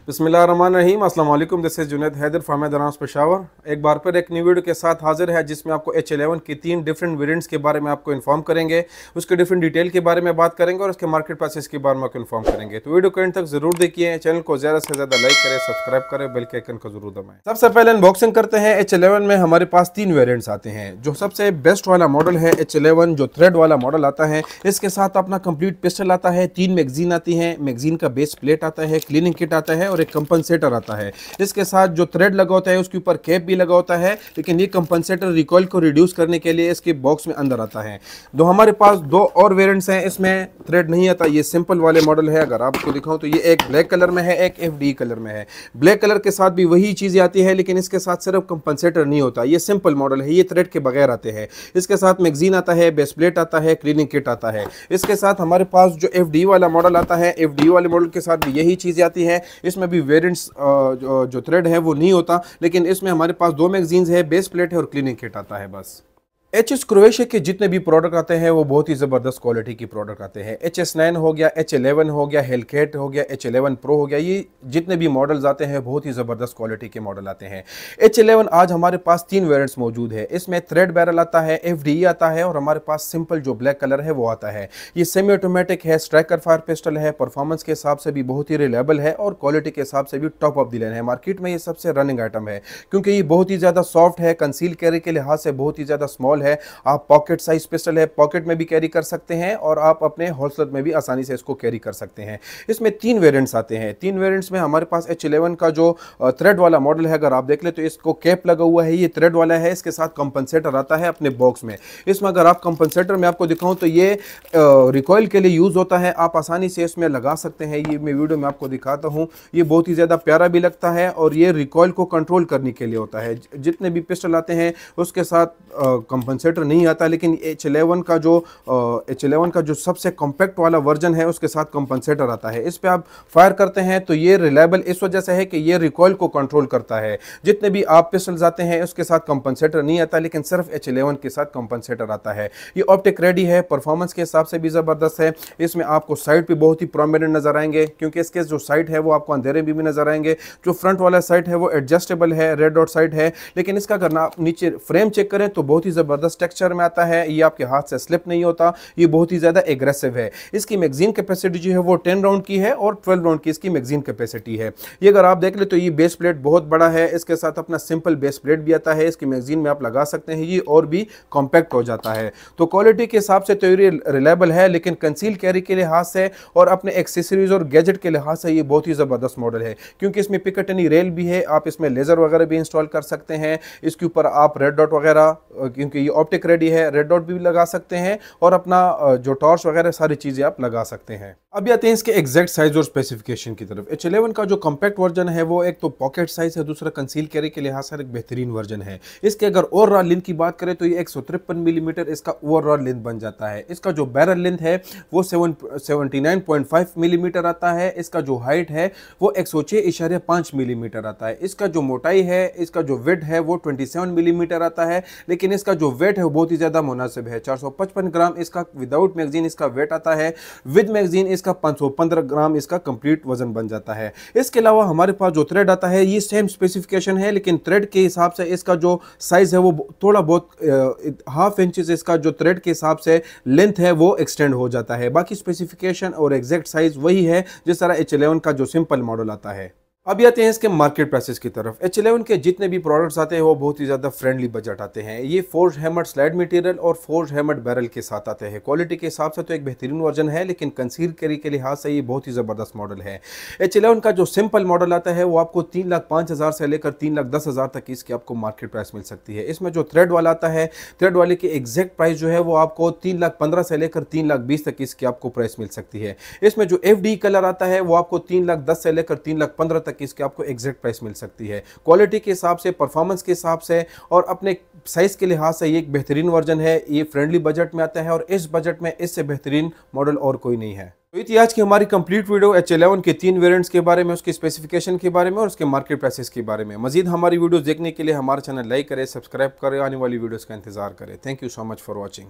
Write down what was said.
बिस्मिल्लाहिर्रहमानिर्रहीम। अस्सलाम वालेकुम। This is Junaid Haidar from Hyderabad Peshawar. एक बार फिर एक न्यू वीडियो के साथ हाजिर है जिसमें आपको H11 की 3 डिफरेंट वेरिएंट्स के बारे में आपको इन्फॉर्म करेंगे, उसके डिफरेंट डिटेल के बारे में बात करेंगे और उसके मार्केट प्राइसेस के बारे में आपको इन्फॉर्म करेंगे। तो वीडियो को एंड तक जरूर देखिए, चैनल को ज़्यादा से ज़्यादा लाइक करें, सब्सक्राइब करें, बेल के आइकन को जरूर दबाएं। सबसे पहले अनबॉक्सिंग करते हैं। H11 में हमारे पास 3 वेरिएंट्स आते हैं। जो सबसे बेस्ट वाला मॉडल है H11 जो थ्रेड वाला मॉडल आता है, इसके साथ अपना कंप्लीट पिस्टल आता है, 3 मैगजीन आती है, मैगजीन का बेस प्लेट आता है, क्लीनिंग किट आता है और एक कंपनसेटर आता है। इसके साथ जो थ्रेड लगा होता है उसके ऊपर कैप भी लगा होता है, लेकिन ये कंपनसेटर रिकॉइल को रिड्यूस करने के लिए इसके बॉक्स में अंदर आता है। दो हमारे पास 2 और वेरिएंट्स हैं, इसमें थ्रेड नहीं आता, ये सिंपल वाले मॉडल है। अगर आपको दिखाऊं तो ये एक ब्लैक कलर में है, एक FD कलर में है। ब्लैक कलर के साथ भी वही चीज़ें आती है, लेकिन इसके साथ सिर्फ कंपनसेटर नहीं होता। ये सिंपल मॉडल है, ये थ्रेड के बगैर आते हैं। इसके साथ मैगजीन आता है, बेस प्लेट आता है, क्लीनिंग किट आता है। इसके साथ हमारे पास जो FD वाला मॉडल आता है, FD वाले मॉडल के साथ भी यही चीज़ें आती है। इसमें भी वेरिएंट्स जो थ्रेड है वो नहीं होता, लेकिन इसमें हमारे पास 2 मैगजीन्स है, बेस प्लेट है और क्लीनिंग किट आता है बस। HS क्रोएशिया के जितने भी प्रोडक्ट आते हैं वो बहुत ही ज़बरदस्त क्वालिटी की प्रोडक्ट आते हैं। HS9 हो गया, H11 हो गया, हेलकेट हो गया, H11 प्रो हो गया, ये जितने भी मॉडल्स आते हैं बहुत ही ज़बरदस्त क्वालिटी के मॉडल आते हैं। H11 आज हमारे पास 3 वेरिएंट्स मौजूद है। इसमें थ्रेड बैरल आता है, FD आता है और हमारे पास सिंपल जो ब्लैक कलर है वो आता है। ये सेमी ऑटोमेटिक है, स्ट्राइकर फायर पिस्टल है, परफॉर्मेंस के हिसाब से भी बहुत ही रिलायबल है और क्वालिटी के हिसाब से भी टॉप ऑफ द लाइन है। मार्केट में ये सबसे रनिंग आइटम है क्योंकि ये बहुत ही ज़्यादा सॉफ्ट है, कंसील कैरी के लिहाज से बहुत ही ज़्यादा स्मॉल है। आप पॉकेट साइज पिस्टल है, पॉकेट में भी कैरी कर सकते हैं और आप अपने होल्स्टर में भी आसानी से इसको कैरी कर सकते हैं। इसमें 3 वेरिएंट्स आते हैं। 3 वेरिएंट्स में हमारे पास H11 का जो थ्रेड वाला मॉडल है, अगर आप देख ले तो इसको कैप लगा हुआ है, ये थ्रेड वाला है। इसके साथ कंपनसेटर आता है अपने बॉक्स में। इसमें अगर आप कंपनसेटर में आपको दिखाऊं तो ये रिकॉइल के लिए यूज होता है, आप आसानी से इसमें लगा सकते हैं। ये मैं वीडियो में आपको दिखाता हूँ। ये बहुत ही ज्यादा प्यारा भी लगता है और ये रिकॉइल को कंट्रोल करने के लिए होता है। जितने भी पिस्टल आते हैं उसके साथ कंपनसेटर नहीं आता, लेकिन H11 का जो सबसे कॉम्पैक्ट वाला वर्जन है उसके साथ कंपनसेटर आता है। इस पे आप फायर करते हैं तो ये रिलायबल इस वजह से है कि ये रिकॉइल को कंट्रोल करता है। जितने भी आप पिस्टल्स आते हैं उसके साथ कंपनसेटर नहीं आता, लेकिन सिर्फ H11 के साथ कंपनसेटर आता है। ये ऑप्टिक रेडी है, परफॉर्मेंस के हिसाब से भी ज़बरदस्त है। इसमें आपको साइड पे बहुत ही प्रोमिनेंट नजर आएंगे क्योंकि इसके जो साइड है वो आपको अंधेरे में भी नजर आएंगे। जो फ्रंट वाला साइड है वो एडजस्टेबल है, रेड डॉट साइड है, लेकिन इसका अगर आप नीचे फ्रेम चेक करें तो बहुत ही ज़बरदस्त टेक्सचर में आता है। ये आपके हाथ से स्लिप नहीं होता, ये बहुत ही ज्यादा एग्रेसिव है। इसकी मैगजीन कैपेसिटी जो है वो 10 राउंड की है और 12 राउंड की इसकी मैगजीन कैपेसिटी है। ये अगर आप देख ले तो ये बेस प्लेट बहुत बड़ा है। इसके साथ अपना सिंपल बेस प्लेट भी आता है, इसकी मैगजीन में आप लगा सकते हैं, ये और भी कॉम्पैक्ट हो जाता है। तो क्वालिटी के हिसाब से तो ये रिलायबल है, लेकिन कंसील कैरी के लिहाज से और अपने एक्सेसरीज और गैजेट के लिहाज से ये बहुत ही जबरदस्त मॉडल है क्योंकि इसमें पिकेटनी रेल भी है। आप इसमें लेजर वगैरह भी इंस्टॉल कर सकते हैं। इसके ऊपर आप रेड डॉट वगैरह, क्योंकि ये ऑप्टिक रेडी है, रेड डॉट भी लगा सकते हैं और अपना जो टॉर्च वगैरह सारी चीजें आप लगा सकते हैं। अभी आते हैं इसके एग्जैक्ट साइज और स्पेसिफिकेशन की तरफ। H11 का जो कॉम्पैक्ट वर्जन है वो एक तो पॉकेट साइज है, दूसरा कंसील कैरी के लिहाज से एक बेहतरीन वर्जन है। इसके अगर ओवरऑल लेंथ की बात करें तो ये 153 मिलीमीटर इसका ओवरऑल लेंथ बन जाता है। इसका जो बैरल लेंथ है वो 79.5 मिलीमीटर आता है। इसका जो हाइट है वो 106.5 मिलीमीटर आता है। इसका जो मोटाई है, इसका जो वेट है वो 27 मिलीमीटर आता है, लेकिन इसका जो वेट है वो बहुत ही ज्यादा मुनासिब है। 455 ग्राम इसका विदाउट मैगजीन इसका वेट आता है, विद मैगजीन इसका 515 ग्राम इसका कंप्लीट वजन बन जाता है। इसके अलावा हमारे पास जो थ्रेड आता है ये सेम स्पेसिफिकेशन है, लेकिन थ्रेड के हिसाब से इसका जो साइज है वो थोड़ा बहुत हाफ इंचेस इसका जो थ्रेड के हिसाब से लेंथ है वो एक्सटेंड हो जाता है। बाकी स्पेसिफिकेशन और एग्जैक्ट साइज वही है जिस तरह H11 का जो सिंपल मॉडल आता है। अभी आते हैं इसके मार्केट प्राइसेस की तरफ। H11 के जितने भी प्रोडक्ट्स आते हैं वो बहुत ही ज़्यादा फ्रेंडली बजट आते हैं। ये फोर्ज हैमर्ड स्लाइड मटेरियल और फोर्ज हैमर्ड बैरल के साथ आते हैं। क्वालिटी के हिसाब से तो एक बेहतरीन वर्जन है, लेकिन कंसील कैरी के लिहाज से ये बहुत ही ज़बरदस्त मॉडल है। H11 का जो सिंपल मॉडल आता है वो आपको 3,05,000 से लेकर 3,10,000 तक इसकी आपको मार्केट प्राइस मिल सकती है। इसमें जो थ्रेड वाला आता है, थ्रेड वाले की एग्जैक्ट प्राइस जो है वो आपको 3,15,000 से लेकर 3,20,000 तक इसकी आपको प्राइस मिल सकती है। इसमें जो FD कलर आता है वो आपको 3,10,000 से लेकर 3,15,000 तक इसके आपको एग्जैक्ट प्राइस मिल सकती है। क्वालिटी के हिसाब से, परफॉर्मेंस के हिसाब से और अपने साइज के लिहाज से ये एक बेहतरीन वर्जन है। ये फ्रेंडली बजट में आता है और इस बजट में इससे बेहतरीन मॉडल और कोई नहीं है। तो ये थी आज की हमारी कंप्लीट वीडियो H11 के 3 वेरिएंट्स के बारे में, उसके स्पेसिफिकेशन के बारे में और उसके मार्केट प्राइसेस के बारे में। मजीद हमारी वीडियोस देखने के लिए हमारा चैनल लाइक करें, सब्सक्राइब करें, आने वाली वीडियोस का इंतजार करें। Thank you so much for watching.